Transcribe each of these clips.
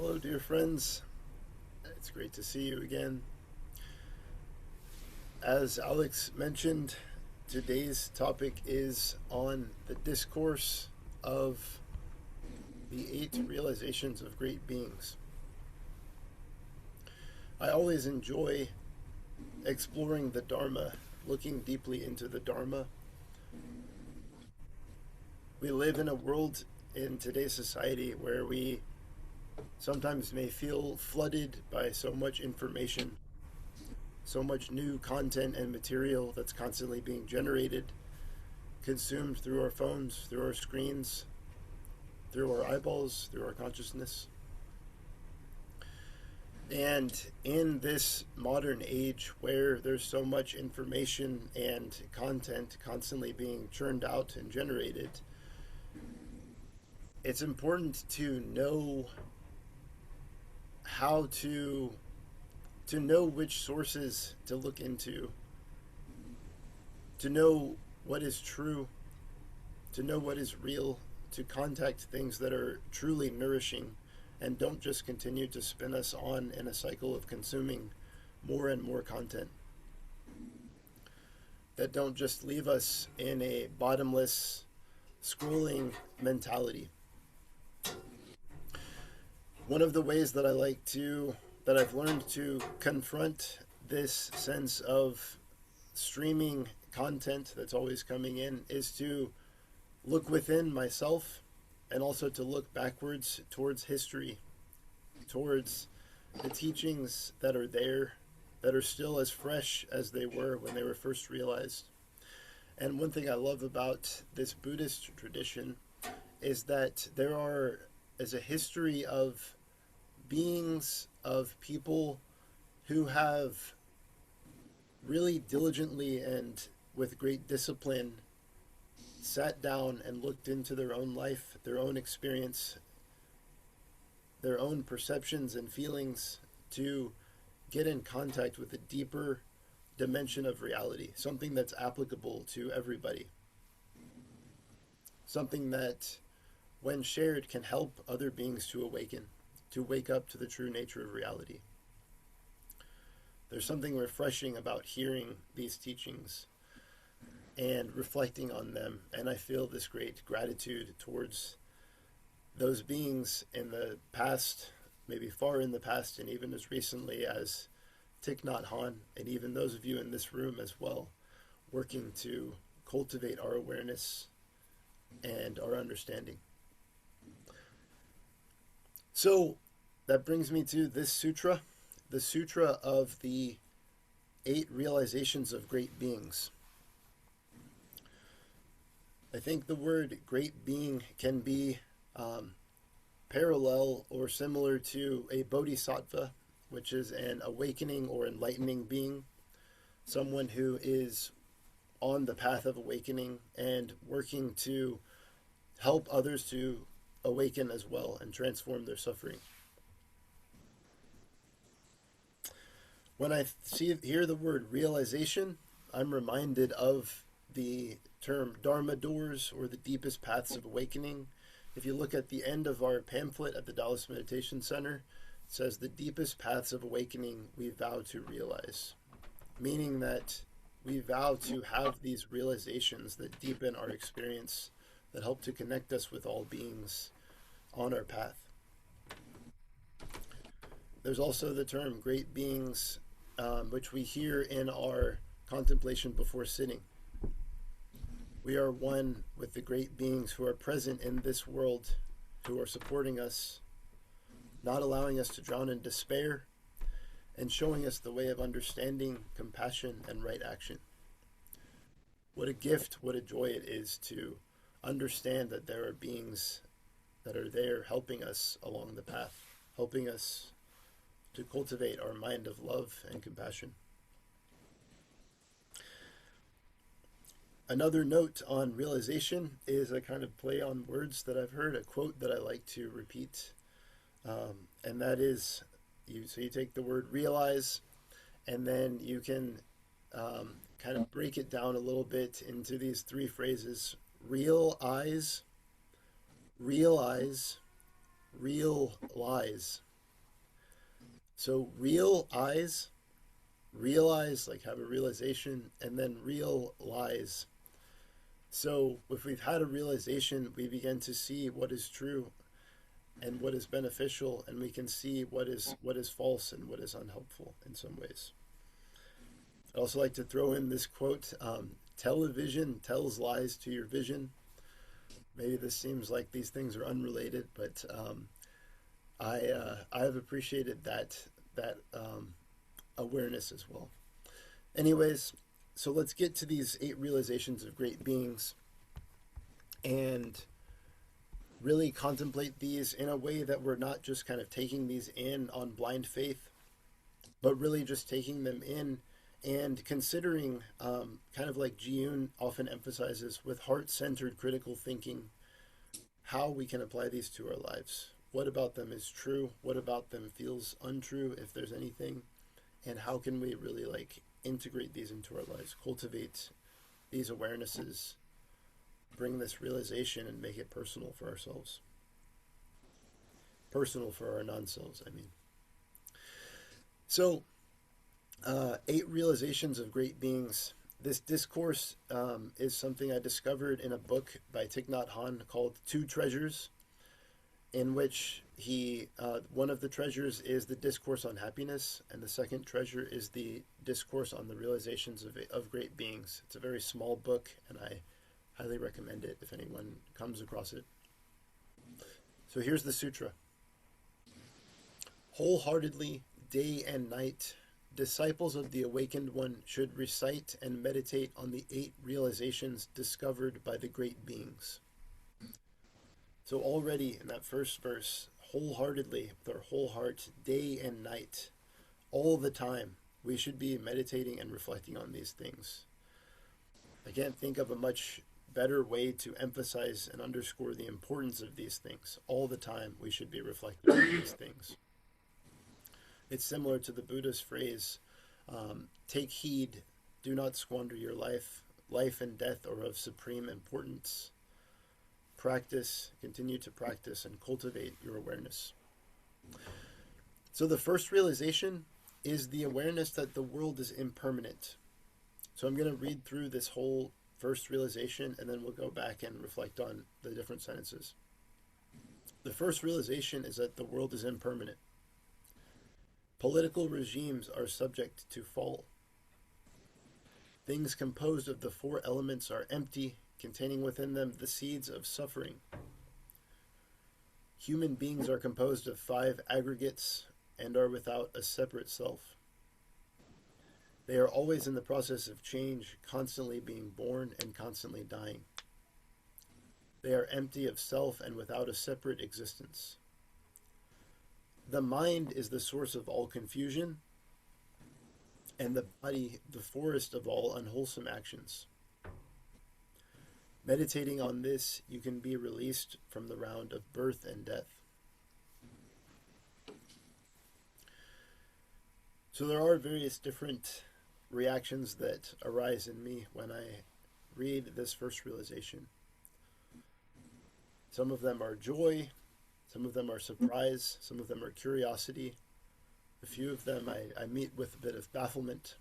Hello, dear friends. It's great to see you again. As Alex mentioned, today's topic is on the discourse of the 8 realizations of great beings. I always enjoy exploring the Dharma, looking deeply into the Dharma. We live in a world in today's society where we sometimes may feel flooded by so much information, so much new content and material that's constantly being generated, consumed through our phones, through our screens, through our eyeballs, through our consciousness. And in this modern age where there's so much information and content constantly being churned out and generated, it's important to know how to know which sources to look into, to know what is true, to know what is real, to contact things that are truly nourishing and don't just continue to spin us on in a cycle of consuming more and more content, that don't just leave us in a bottomless scrolling mentality. One of the ways that I've learned to confront this sense of streaming content that's always coming in is to look within myself and also to look backwards towards history, towards the teachings that are there, that are still as fresh as they were when they were first realized. And one thing I love about this Buddhist tradition is that is a history of beings, of people who have really diligently and with great discipline sat down and looked into their own life, their own experience, their own perceptions and feelings to get in contact with a deeper dimension of reality, something that's applicable to everybody, something that, when shared, can help other beings to awaken, to wake up to the true nature of reality. There's something refreshing about hearing these teachings and reflecting on them, and I feel this great gratitude towards those beings in the past, maybe far in the past, and even as recently as Thich Nhat Hanh, and even those of you in this room as well, working to cultivate our awareness and our understanding. So that brings me to this sutra, the Sutra of the 8 realizations of great beings. I think the word great being can be parallel or similar to a bodhisattva, which is an awakening or enlightening being, someone who is on the path of awakening and working to help others to awaken as well and transform their suffering. When I hear the word realization, I'm reminded of the term Dharma doors, or the deepest paths of awakening. If you look at the end of our pamphlet at the Taoist Meditation Center, it says the deepest paths of awakening we vow to realize, meaning that we vow to have these realizations that deepen our experience, that help to connect us with all beings on our path. There's also the term great beings, which we hear in our contemplation before sitting. We are one with the great beings who are present in this world, who are supporting us, not allowing us to drown in despair, and showing us the way of understanding, compassion, and right action. What a gift, what a joy it is to understand that there are beings that are there helping us along the path, helping us to cultivate our mind of love and compassion. Another note on realization is a kind of play on words that I've heard, a quote that I like to repeat, and that is, you take the word realize, and then you can kind of break it down a little bit into these 3 phrases: real eyes, real lies, So real eyes, realize, like have a realization, and then realize. So if we've had a realization, we begin to see what is true and what is beneficial, and we can see what is false and what is unhelpful in some ways. I'd also like to throw in this quote: "Television tells lies to your vision." Maybe this seems like these things are unrelated, but I have appreciated that awareness as well. Anyways, so let's get to these 8 realizations of great beings and really contemplate these in a way that we're not just kind of taking these in on blind faith, but really just taking them in and considering, kind of like Jiyun often emphasizes, with heart centered critical thinking, how we can apply these to our lives. What about them is true? What about them feels untrue, if there's anything? And how can we really like integrate these into our lives, cultivate these awarenesses, bring this realization, and make it personal for ourselves? Personal for our non selves, I mean. So, 8 realizations of great beings. This discourse is something I discovered in a book by Thich Nhat Hanh called Two Treasures, in which one of the treasures is the discourse on happiness, and the second treasure is the discourse on the realizations of great beings. It's a very small book, and I highly recommend it if anyone comes across it. So here's the sutra. Wholeheartedly, day and night, disciples of the Awakened One should recite and meditate on the 8 realizations discovered by the great beings. So already in that first verse, wholeheartedly, with our whole heart, day and night, all the time, we should be meditating and reflecting on these things. I can't think of a much better way to emphasize and underscore the importance of these things. All the time, we should be reflecting on these things. It's similar to the Buddha's phrase, take heed, do not squander your life. Life and death are of supreme importance. Practice, continue to practice, and cultivate your awareness. So the first realization is the awareness that the world is impermanent. So I'm going to read through this whole first realization, and then we'll go back and reflect on the different sentences. The first realization is that the world is impermanent. Political regimes are subject to fall. Things composed of the 4 elements are empty, containing within them the seeds of suffering. Human beings are composed of 5 aggregates and are without a separate self. They are always in the process of change, constantly being born and constantly dying. They are empty of self and without a separate existence. The mind is the source of all confusion, and the body the forest of all unwholesome actions. Meditating on this, you can be released from the round of birth and death. So there are various different reactions that arise in me when I read this first realization. Some of them are joy, some of them are surprise, some of them are curiosity. A few of them I meet with a bit of bafflement.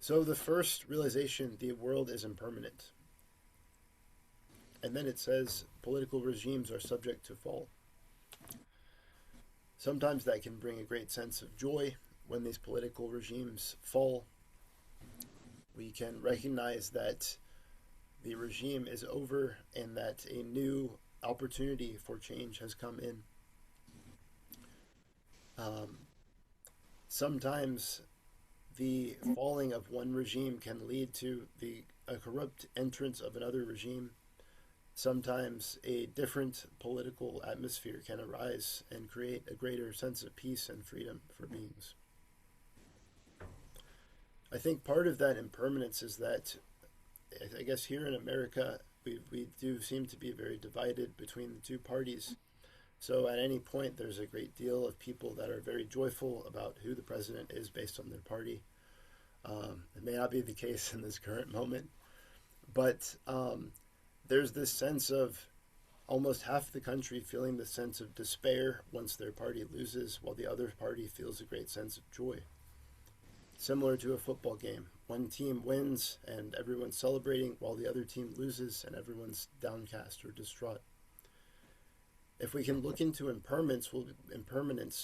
So the first realization, the world is impermanent. And then it says political regimes are subject to fall. Sometimes that can bring a great sense of joy when these political regimes fall. We can recognize that the regime is over and that a new opportunity for change has come in. Sometimes the falling of one regime can lead to a corrupt entrance of another regime. Sometimes a different political atmosphere can arise and create a greater sense of peace and freedom for beings. I think part of that impermanence is that, I guess here in America, we do seem to be very divided between the 2 parties. So at any point, there's a great deal of people that are very joyful about who the president is based on their party. It may not be the case in this current moment, but there's this sense of almost half the country feeling the sense of despair once their party loses, while the other party feels a great sense of joy. Similar to a football game, one team wins and everyone's celebrating, while the other team loses and everyone's downcast or distraught. If we can look into impermanence,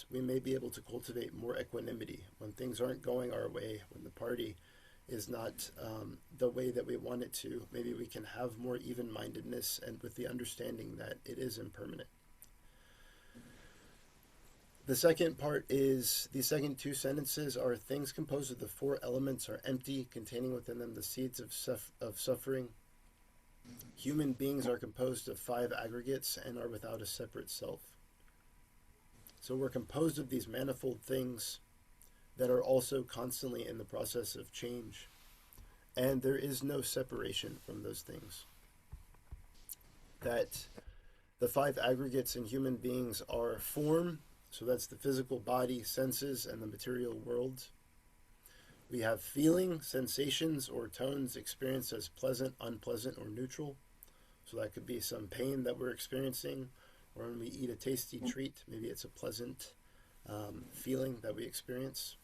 we may be able to cultivate more equanimity when things aren't going our way, when the party is not the way that we want it to. Maybe we can have more even-mindedness and with the understanding that it is impermanent. The second part is, the second two sentences are, things composed of the four elements are empty, containing within them the seeds of suffering. Human beings are composed of five aggregates and are without a separate self. So we're composed of these manifold things that are also constantly in the process of change. And there is no separation from those things. That the five aggregates in human beings are form, so that's the physical body, senses, and the material world. We have feeling, sensations, or tones experienced as pleasant, unpleasant, or neutral. So that could be some pain that we're experiencing, or when we eat a tasty treat, maybe it's a pleasant feeling that we experience.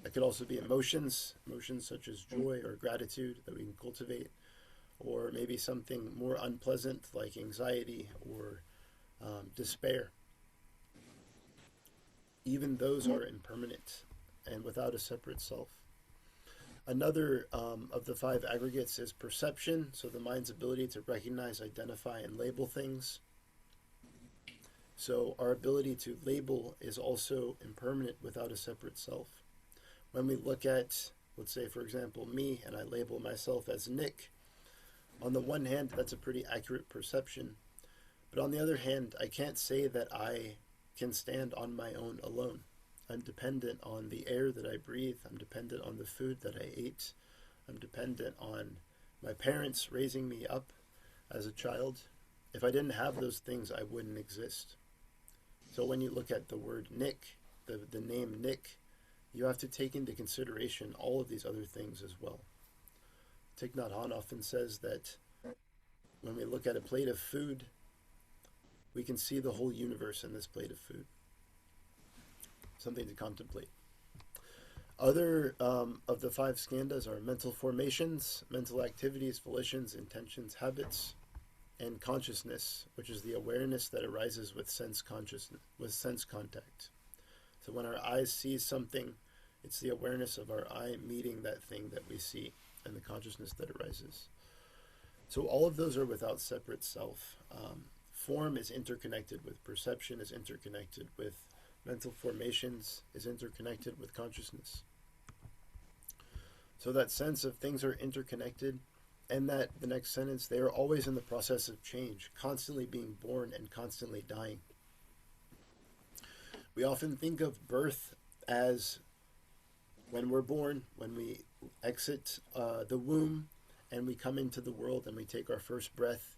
That could also be emotions such as joy or gratitude that we can cultivate, or maybe something more unpleasant like anxiety or despair. Even those are impermanent and without a separate self. Another of the five aggregates is perception, so the mind's ability to recognize, identify, and label things. So our ability to label is also impermanent without a separate self. When we look at, let's say, for example, me, and I label myself as Nick, on the one hand, that's a pretty accurate perception. But on the other hand, I can't say that I can stand on my own alone. I'm dependent on the air that I breathe. I'm dependent on the food that I ate. I'm dependent on my parents raising me up as a child. If I didn't have those things, I wouldn't exist. So when you look at the word Nick, the name Nick, you have to take into consideration all of these other things as well. Thich Nhat Hanh often says that when we look at a plate of food, we can see the whole universe in this plate of food. Something to contemplate. Other of the five skandhas are mental formations, mental activities, volitions, intentions, habits, and consciousness, which is the awareness that arises with sense contact. So when our eyes see something, it's the awareness of our eye meeting that thing that we see and the consciousness that arises. So all of those are without separate self. Form is interconnected with perception, is interconnected with mental formations, is interconnected with consciousness. So that sense of things are interconnected, and that the next sentence, they are always in the process of change, constantly being born and constantly dying. We often think of birth as when we're born, when we exit the womb and we come into the world and we take our first breath.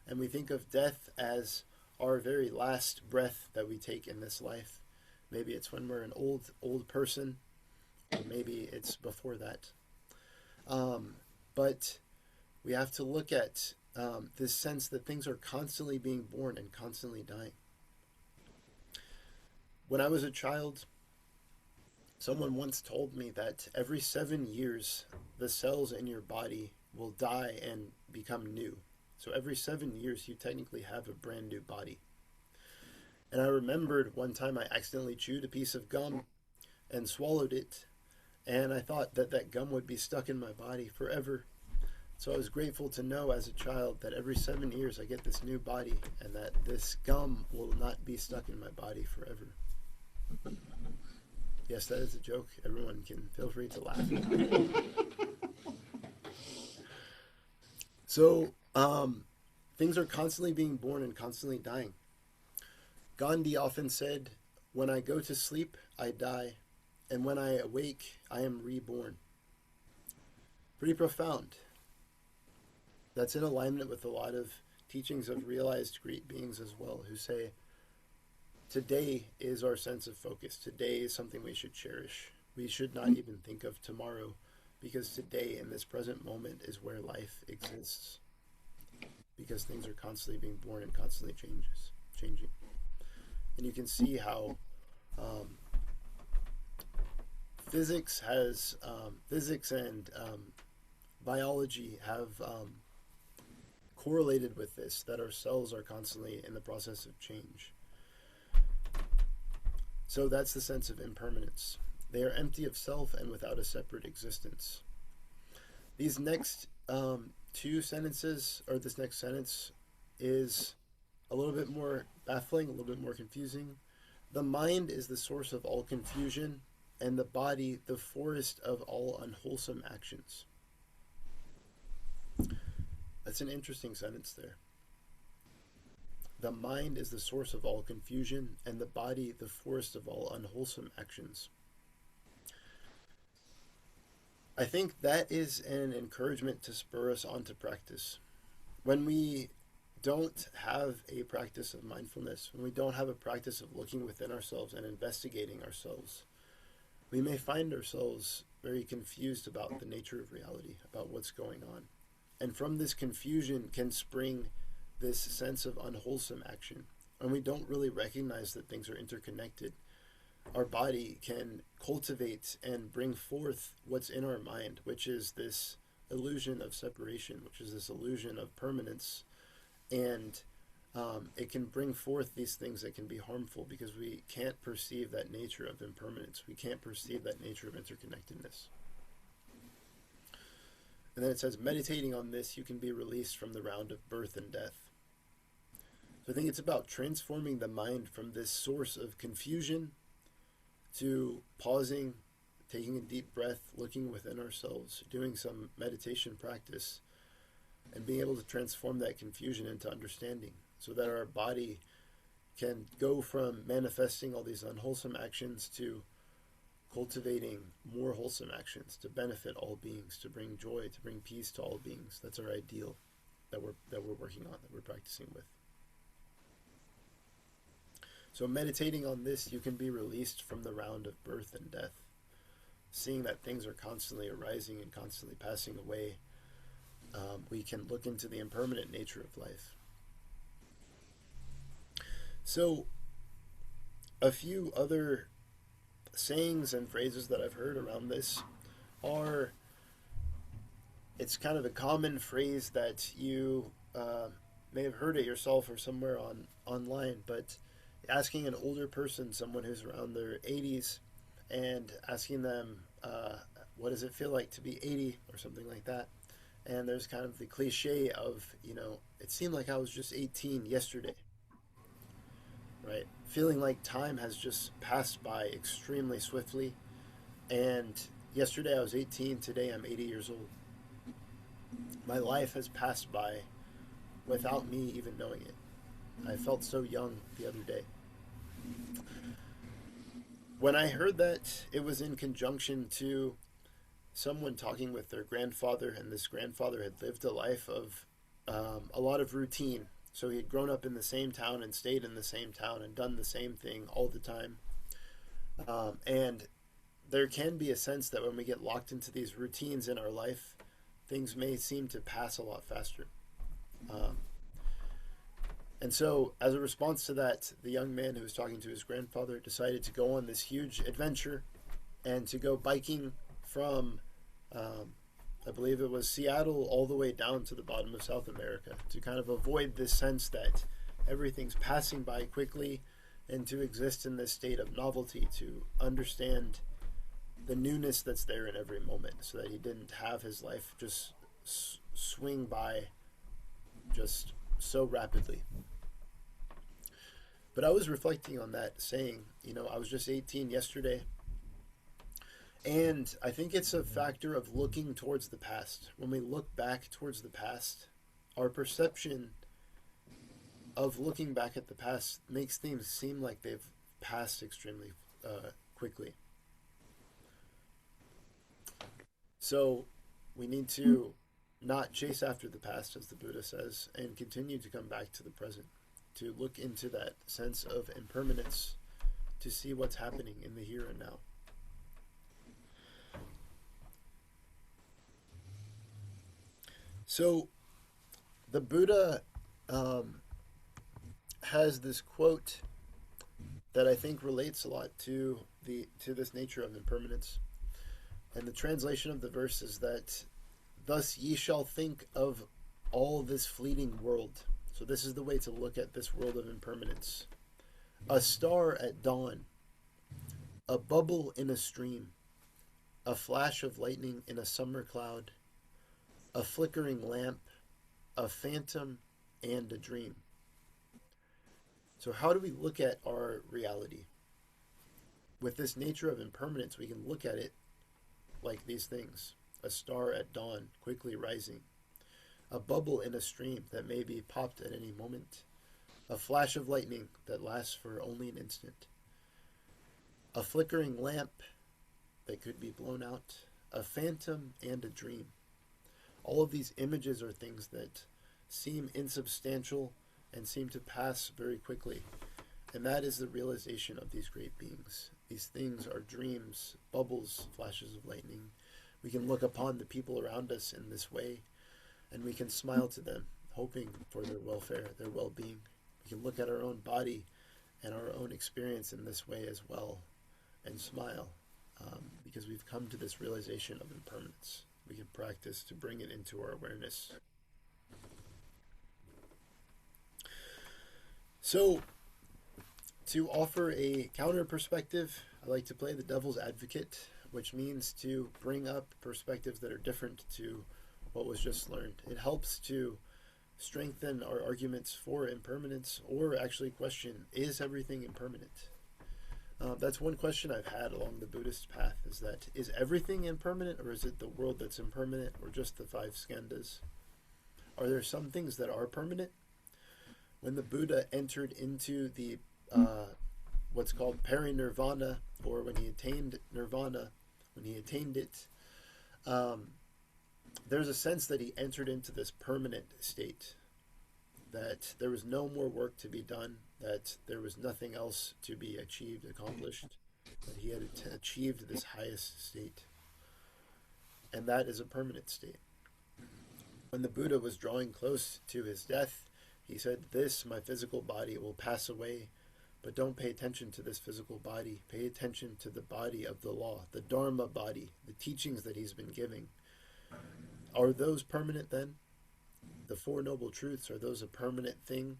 And we think of death as our very last breath that we take in this life. Maybe it's when we're an old person, or maybe it's before that. But we have to look at this sense that things are constantly being born and constantly dying. When I was a child, someone once told me that every 7 years, the cells in your body will die and become new. So every 7 years, you technically have a brand new body. And I remembered one time I accidentally chewed a piece of gum and swallowed it. And I thought that that gum would be stuck in my body forever. So I was grateful to know as a child that every 7 years I get this new body and that this gum will not be stuck in my body forever. Yes, that is a joke. Everyone can feel free to laugh. So, things are constantly being born and constantly dying. Gandhi often said, "When I go to sleep, I die, and when I awake, I am reborn." Pretty profound. That's in alignment with a lot of teachings of realized great beings as well, who say, today is our sense of focus. Today is something we should cherish. We should not even think of tomorrow, because today, in this present moment, is where life exists. because things are constantly being born and constantly changing. And you can see how physics and biology have correlated with this, that our cells are constantly in the process of change. So that's the sense of impermanence. They are empty of self and without a separate existence. These next two sentences, or this next sentence, is a little bit more baffling, a little bit more confusing. The mind is the source of all confusion, and the body the forest of all unwholesome actions. That's an interesting sentence there. The mind is the source of all confusion, and the body the forest of all unwholesome actions. I think that is an encouragement to spur us on to practice. When we don't have a practice of mindfulness, when we don't have a practice of looking within ourselves and investigating ourselves, we may find ourselves very confused about the nature of reality, about what's going on. And from this confusion can spring this sense of unwholesome action. When we don't really recognize that things are interconnected, our body can cultivate and bring forth what's in our mind, which is this illusion of separation, which is this illusion of permanence. And it can bring forth these things that can be harmful because we can't perceive that nature of impermanence. We can't perceive that nature of interconnectedness. And then it says, meditating on this, you can be released from the round of birth and death. So I think it's about transforming the mind from this source of confusion to pausing, taking a deep breath, looking within ourselves, doing some meditation practice, and being able to transform that confusion into understanding so that our body can go from manifesting all these unwholesome actions to cultivating more wholesome actions to benefit all beings, to bring joy, to bring peace to all beings. That's our ideal that we're working on, that we're practicing with. So meditating on this, you can be released from the round of birth and death. Seeing that things are constantly arising and constantly passing away, we can look into the impermanent nature of life. So, a few other sayings and phrases that I've heard around this are, it's kind of a common phrase that you may have heard it yourself or somewhere online, but asking an older person, someone who's around their 80s, and asking them, what does it feel like to be 80 or something like that. And there's kind of the cliche of, it seemed like I was just 18 yesterday, right? Feeling like time has just passed by extremely swiftly. And yesterday I was 18, today I'm 80 years old. My life has passed by without me even knowing it. I felt so young the other day. When I heard that, it was in conjunction to someone talking with their grandfather, and this grandfather had lived a life of a lot of routine. So he had grown up in the same town and stayed in the same town and done the same thing all the time. And there can be a sense that when we get locked into these routines in our life, things may seem to pass a lot faster. And so, as a response to that, the young man who was talking to his grandfather decided to go on this huge adventure and to go biking from, I believe it was Seattle, all the way down to the bottom of South America, to kind of avoid this sense that everything's passing by quickly, and to exist in this state of novelty, to understand the newness that's there in every moment, so that he didn't have his life just swing by just so rapidly. But I was reflecting on that, saying, I was just 18 yesterday. And I think it's a factor of looking towards the past. When we look back towards the past, our perception of looking back at the past makes things seem like they've passed extremely quickly. So we need to not chase after the past, as the Buddha says, and continue to come back to the present, to look into that sense of impermanence, to see what's happening in the here and now. So the Buddha um, has this quote that I think relates a lot to this nature of impermanence. And the translation of the verse is that, "Thus ye shall think of all this fleeting world." So this is the way to look at this world of impermanence. A star at dawn, a bubble in a stream, a flash of lightning in a summer cloud, a flickering lamp, a phantom, and a dream. So how do we look at our reality? With this nature of impermanence, we can look at it like these things: a star at dawn, quickly rising, a bubble in a stream that may be popped at any moment, a flash of lightning that lasts for only an instant, a flickering lamp that could be blown out, a phantom, and a dream. All of these images are things that seem insubstantial and seem to pass very quickly. And that is the realization of these great beings. These things are dreams, bubbles, flashes of lightning. We can look upon the people around us in this way, and we can smile to them, hoping for their welfare, their well-being. We can look at our own body and our own experience in this way as well, and smile, because we've come to this realization of impermanence. We can practice to bring it into our awareness. So, to offer a counter perspective, I like to play the devil's advocate, which means to bring up perspectives that are different to what was just learned. It helps to strengthen our arguments for impermanence, or actually question, is everything impermanent? That's one question I've had along the Buddhist path, is that, is everything impermanent, or is it the world that's impermanent, or just the five skandhas? Are there some things that are permanent? When the Buddha entered into the what's called parinirvana, or when he attained nirvana, when he attained it, there's a sense that he entered into this permanent state, that there was no more work to be done, that there was nothing else to be achieved, accomplished, that he had achieved this highest state. And that is a permanent state. When the Buddha was drawing close to his death, he said, "This, my physical body, will pass away, but don't pay attention to this physical body. Pay attention to the body of the law, the Dharma body, the teachings that he's been giving." Are those permanent then? The Four Noble Truths, are those a permanent thing?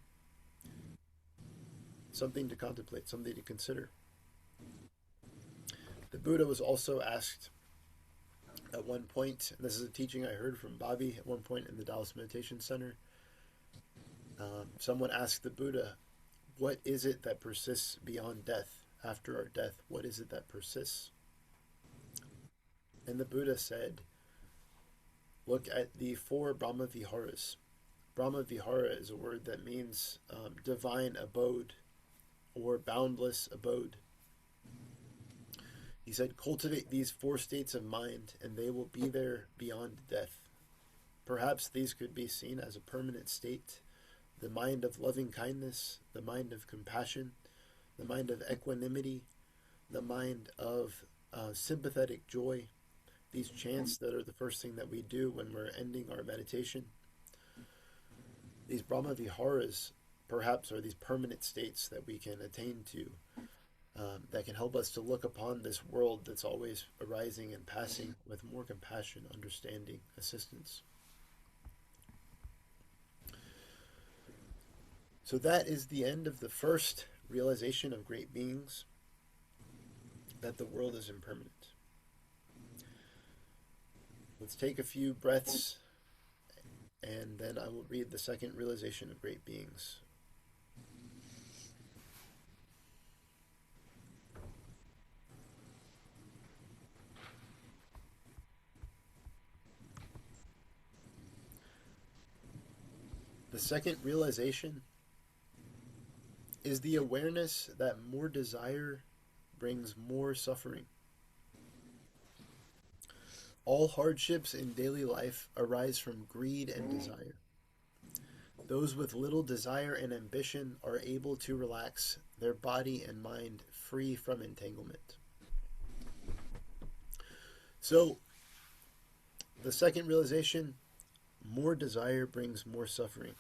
Something to contemplate, something to consider. The Buddha was also asked at one point, and this is a teaching I heard from Bobby at one point in the Taoist Meditation Center. Someone asked the Buddha, what is it that persists beyond death, after our death? What is it that persists? And the Buddha said, look at the four Brahma Viharas. Brahma Vihara is a word that means divine abode, or boundless abode. He said, cultivate these four states of mind, and they will be there beyond death. Perhaps these could be seen as a permanent state: the mind of loving kindness, the mind of compassion, the mind of equanimity, the mind of sympathetic joy. These chants that are the first thing that we do when we're ending our meditation. These Brahma Viharas perhaps are these permanent states that we can attain to, that can help us to look upon this world that's always arising and passing with more compassion, understanding, assistance. So that is the end of the first realization of great beings, that the world is impermanent. Let's take a few breaths, and then I will read the second realization of great beings. The second realization is the awareness that more desire brings more suffering. All hardships in daily life arise from greed and desire. Those with little desire and ambition are able to relax their body and mind free from entanglement. So, the second realization, more desire brings more suffering.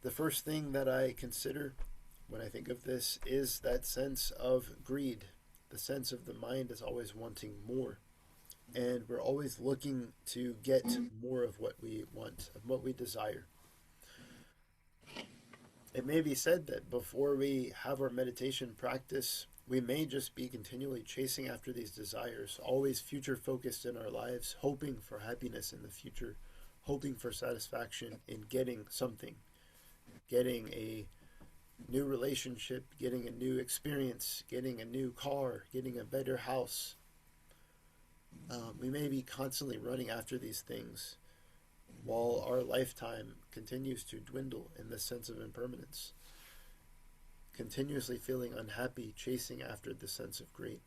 The first thing that I consider when I think of this is that sense of greed. The sense of the mind is always wanting more. And we're always looking to get more of what we want, of what we desire. It may be said that before we have our meditation practice, we may just be continually chasing after these desires, always future focused in our lives, hoping for happiness in the future, hoping for satisfaction in getting something, getting a new relationship, getting a new experience, getting a new car, getting a better house. We may be constantly running after these things while our lifetime continues to dwindle in the sense of impermanence, continuously feeling unhappy, chasing after the sense of great.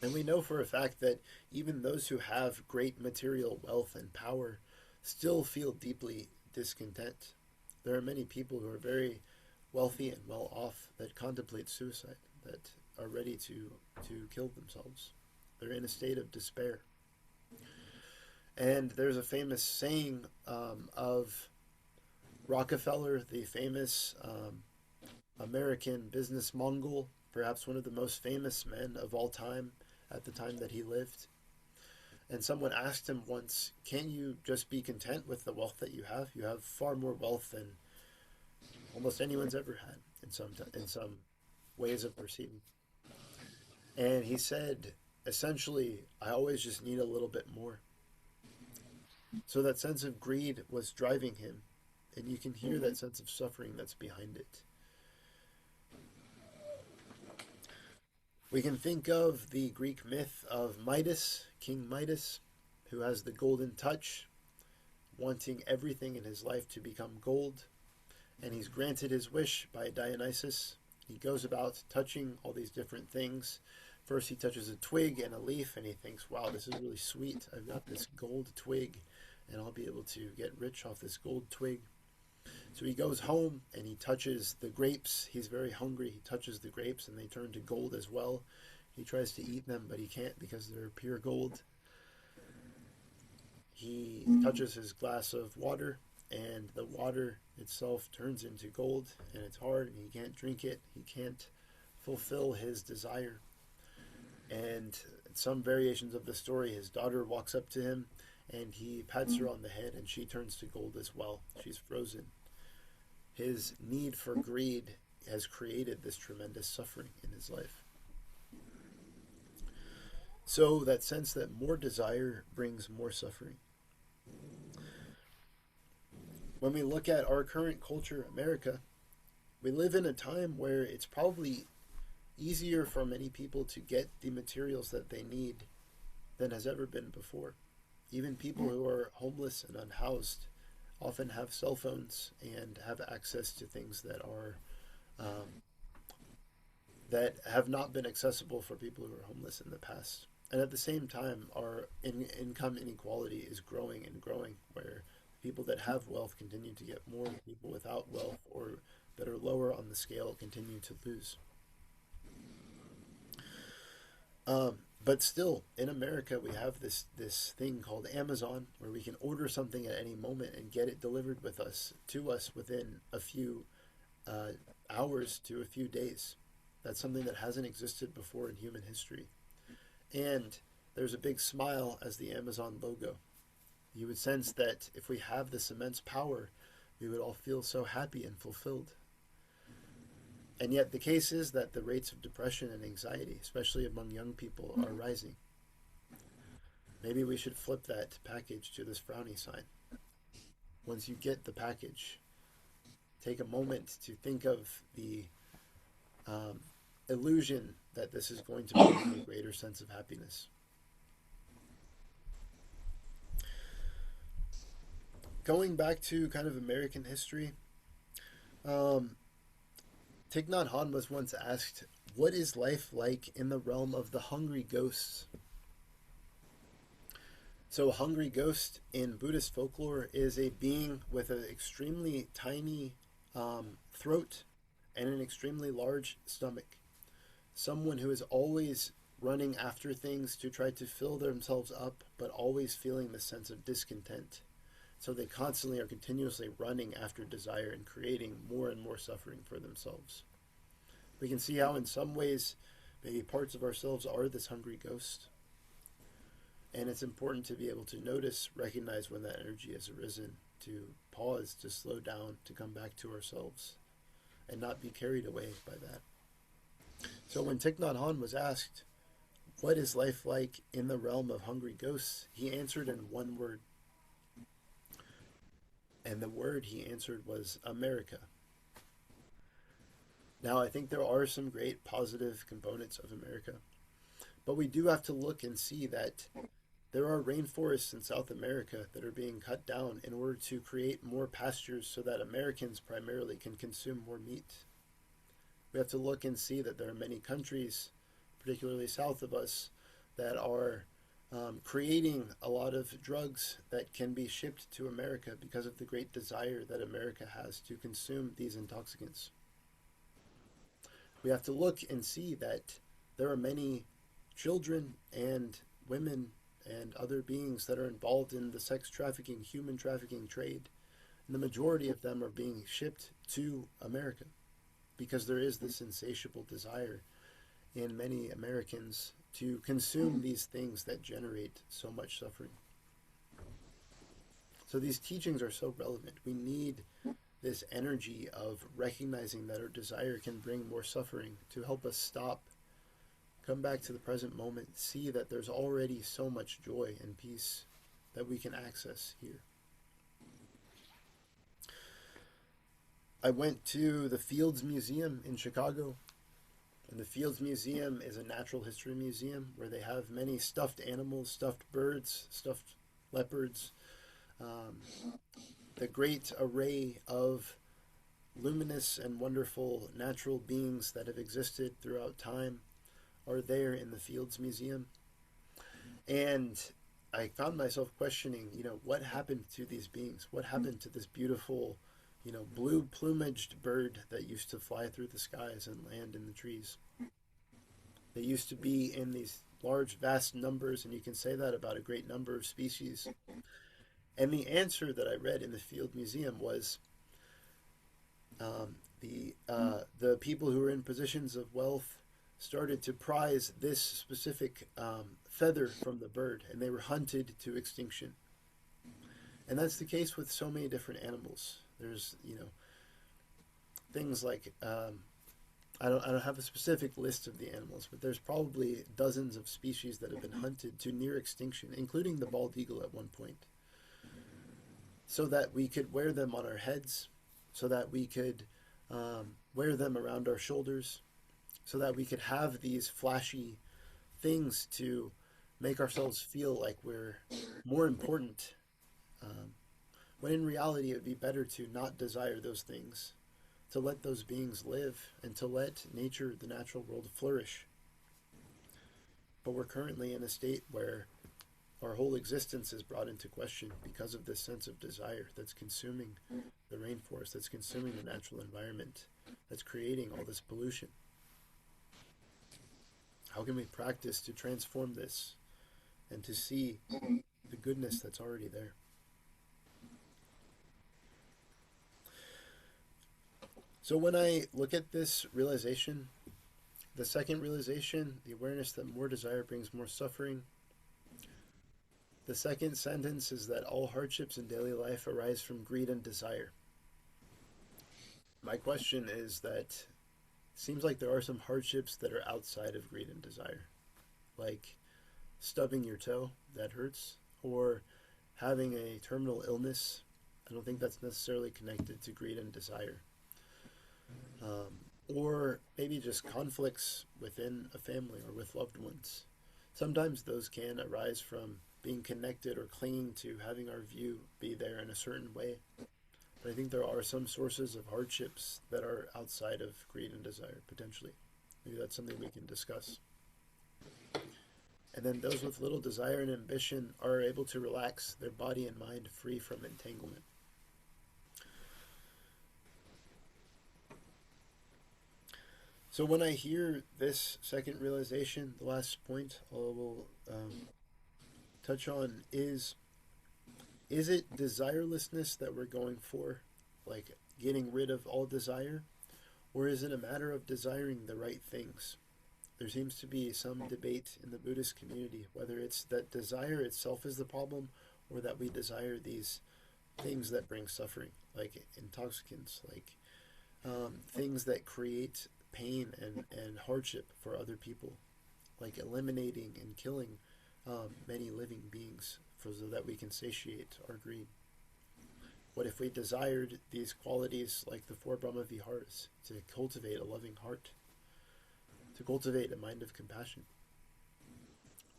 And we know for a fact that even those who have great material wealth and power still feel deeply discontent. There are many people who are very wealthy and well off that contemplate suicide, that are ready to kill themselves. They're in a state of despair. And there's a famous saying of Rockefeller, the famous American business Mongol, perhaps one of the most famous men of all time at the time that he lived. And someone asked him once, "Can you just be content with the wealth that you have? You have far more wealth than almost anyone's ever had in some ways of perceiving." And he said, essentially, "I always just need a little bit more." So that sense of greed was driving him, and you can hear that sense of suffering that's behind it. We can think of the Greek myth of Midas, King Midas, who has the golden touch, wanting everything in his life to become gold, and he's granted his wish by Dionysus. He goes about touching all these different things. First, he touches a twig and a leaf, and he thinks, wow, this is really sweet. I've got this gold twig, and I'll be able to get rich off this gold twig. So he goes home and he touches the grapes. He's very hungry. He touches the grapes and they turn to gold as well. He tries to eat them, but he can't because they're pure gold. He touches his glass of water and the water itself turns into gold, and it's hard and he can't drink it. He can't fulfill his desire. And some variations of the story, his daughter walks up to him and he pats her on the head and she turns to gold as well. She's frozen. His need for greed has created this tremendous suffering in his life. So that sense that more desire brings more suffering. When we look at our current culture, America, we live in a time where it's probably easier for many people to get the materials that they need than has ever been before. Even people who are homeless and unhoused often have cell phones and have access to things that are that have not been accessible for people who are homeless in the past. And at the same time, our income inequality is growing and growing, where people that have wealth continue to get more, people without wealth or that are lower on the scale continue to lose. But still, in America, we have this thing called Amazon, where we can order something at any moment and get it delivered with us to us within a few hours to a few days. That's something that hasn't existed before in human history. And there's a big smile as the Amazon logo. You would sense that if we have this immense power, we would all feel so happy and fulfilled. And yet the case is that the rates of depression and anxiety, especially among young people, are rising. Maybe we should flip that package to this frowny sign. Once you get the package, take a moment to think of the illusion that this is going to bring a greater sense of happiness. Going back to kind of American history, Thich Nhat Hanh was once asked, what is life like in the realm of the hungry ghosts? So a hungry ghost in Buddhist folklore is a being with an extremely tiny throat and an extremely large stomach. Someone who is always running after things to try to fill themselves up, but always feeling the sense of discontent. So they constantly are continuously running after desire and creating more and more suffering for themselves. We can see how in some ways maybe parts of ourselves are this hungry ghost. And it's important to be able to notice, recognize when that energy has arisen, to pause, to slow down, to come back to ourselves, and not be carried away by that. So when Thich Nhat Hanh was asked, what is life like in the realm of hungry ghosts? He answered in one word. And the word he answered was America. Now, I think there are some great positive components of America, but we do have to look and see that there are rainforests in South America that are being cut down in order to create more pastures so that Americans primarily can consume more meat. We have to look and see that there are many countries, particularly south of us, that are creating a lot of drugs that can be shipped to America because of the great desire that America has to consume these intoxicants. We have to look and see that there are many children and women and other beings that are involved in the sex trafficking, human trafficking trade. And the majority of them are being shipped to America because there is this insatiable desire in many Americans to consume these things that generate so much suffering. So these teachings are so relevant. We need this energy of recognizing that our desire can bring more suffering to help us stop, come back to the present moment, see that there's already so much joy and peace that we can access here. I went to the Fields Museum in Chicago. And the Fields Museum is a natural history museum where they have many stuffed animals, stuffed birds, stuffed leopards, the great array of luminous and wonderful natural beings that have existed throughout time are there in the Fields Museum. And I found myself questioning, what happened to these beings? What happened to this beautiful, blue plumaged bird that used to fly through the skies and land in the trees? They used to be in these large, vast numbers, and you can say that about a great number of species. And the answer that I read in the Field Museum was the people who were in positions of wealth started to prize this specific feather from the bird, and they were hunted to extinction. And that's the case with so many different animals. There's, things like I don't have a specific list of the animals, but there's probably dozens of species that have been hunted to near extinction, including the bald eagle at one point, so that we could wear them on our heads, so that we could wear them around our shoulders, so that we could have these flashy things to make ourselves feel like we're more important, when in reality it would be better to not desire those things, to let those beings live, and to let nature, the natural world, flourish. But we're currently in a state where our whole existence is brought into question because of this sense of desire that's consuming the rainforest, that's consuming the natural environment, that's creating all this pollution. How can we practice to transform this and to see the goodness that's already there? So when I look at this realization, the second realization, the awareness that more desire brings more suffering, the second sentence is that all hardships in daily life arise from greed and desire. My question is that it seems like there are some hardships that are outside of greed and desire, like stubbing your toe, that hurts, or having a terminal illness. I don't think that's necessarily connected to greed and desire. Or maybe just conflicts within a family or with loved ones. Sometimes those can arise from being connected or clinging to having our view be there in a certain way. But I think there are some sources of hardships that are outside of greed and desire, potentially. Maybe that's something we can discuss. And then those with little desire and ambition are able to relax their body and mind free from entanglement. So when I hear this second realization, the last point I will touch on is it desirelessness that we're going for, like getting rid of all desire, or is it a matter of desiring the right things? There seems to be some debate in the Buddhist community whether it's that desire itself is the problem or that we desire these things that bring suffering, like intoxicants, like things that create pain and hardship for other people, like eliminating and killing many living beings so that we can satiate our greed. What if we desired these qualities like the four Brahma Viharas to cultivate a loving heart, to cultivate a mind of compassion,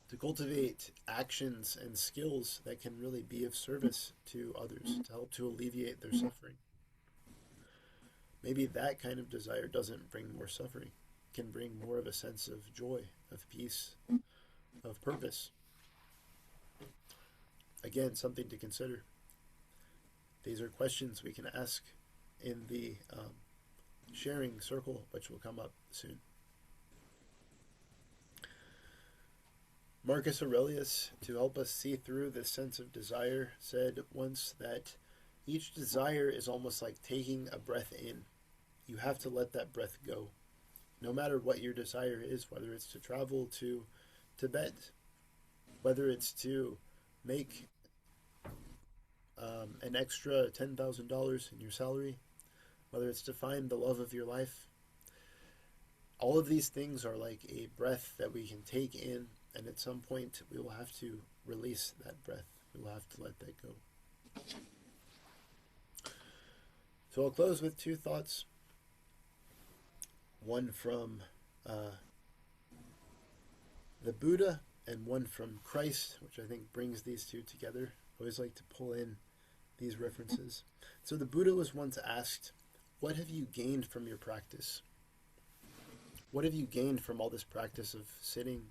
to cultivate actions and skills that can really be of service to others, to help to alleviate their suffering? Maybe that kind of desire doesn't bring more suffering, can bring more of a sense of joy, of peace, of purpose. Again, something to consider. These are questions we can ask in the sharing circle, which will come up soon. Marcus Aurelius, to help us see through this sense of desire, said once that each desire is almost like taking a breath in. You have to let that breath go. No matter what your desire is, whether it's to travel to Tibet, whether it's to make an extra $10,000 in your salary, whether it's to find the love of your life, all of these things are like a breath that we can take in, and at some point we will have to release that breath. We will have to let that go. So I'll close with two thoughts. One from the Buddha and one from Christ, which I think brings these two together. I always like to pull in these references. So the Buddha was once asked, "What have you gained from your practice? What have you gained from all this practice of sitting,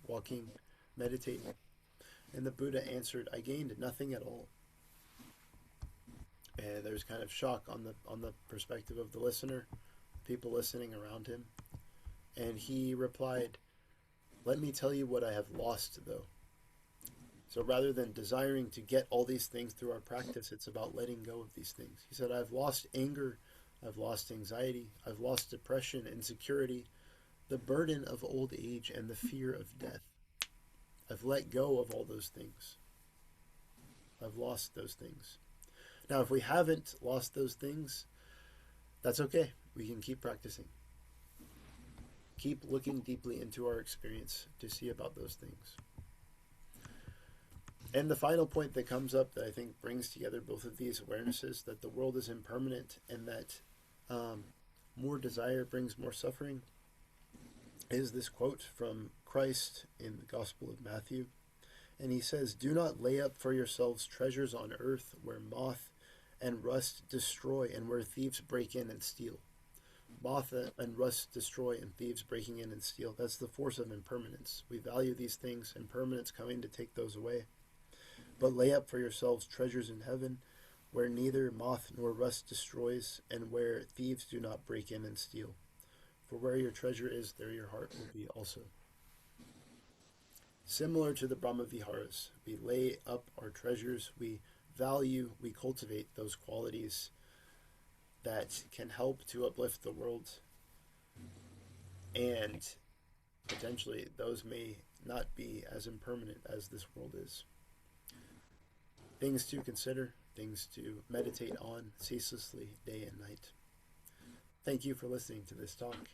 walking, meditating?" And the Buddha answered, "I gained nothing at all." And there's kind of shock on the perspective of the listener, people listening around him. And he replied, "Let me tell you what I have lost, though." So rather than desiring to get all these things through our practice, it's about letting go of these things. He said, "I've lost anger, I've lost anxiety, I've lost depression, insecurity, the burden of old age, and the fear of death. I've let go of all those things. I've lost those things." Now, if we haven't lost those things, that's okay. We can keep practicing. Keep looking deeply into our experience to see about those things. And the final point that comes up that I think brings together both of these awarenesses, that the world is impermanent and that more desire brings more suffering, is this quote from Christ in the Gospel of Matthew. And he says, "Do not lay up for yourselves treasures on earth where moth and rust destroy and where thieves break in and steal." Moth and rust destroy and thieves breaking in and steal. That's the force of impermanence. We value these things, impermanence coming to take those away. "But lay up for yourselves treasures in heaven, where neither moth nor rust destroys, and where thieves do not break in and steal. For where your treasure is, there your heart will be also." Similar to the Brahma Viharas, we lay up our treasures, we value, we cultivate those qualities that can help to uplift the world, and potentially those may not be as impermanent as this world is. Things to consider, things to meditate on ceaselessly day and night. Thank you for listening to this talk,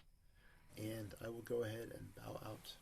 and I will go ahead and bow out.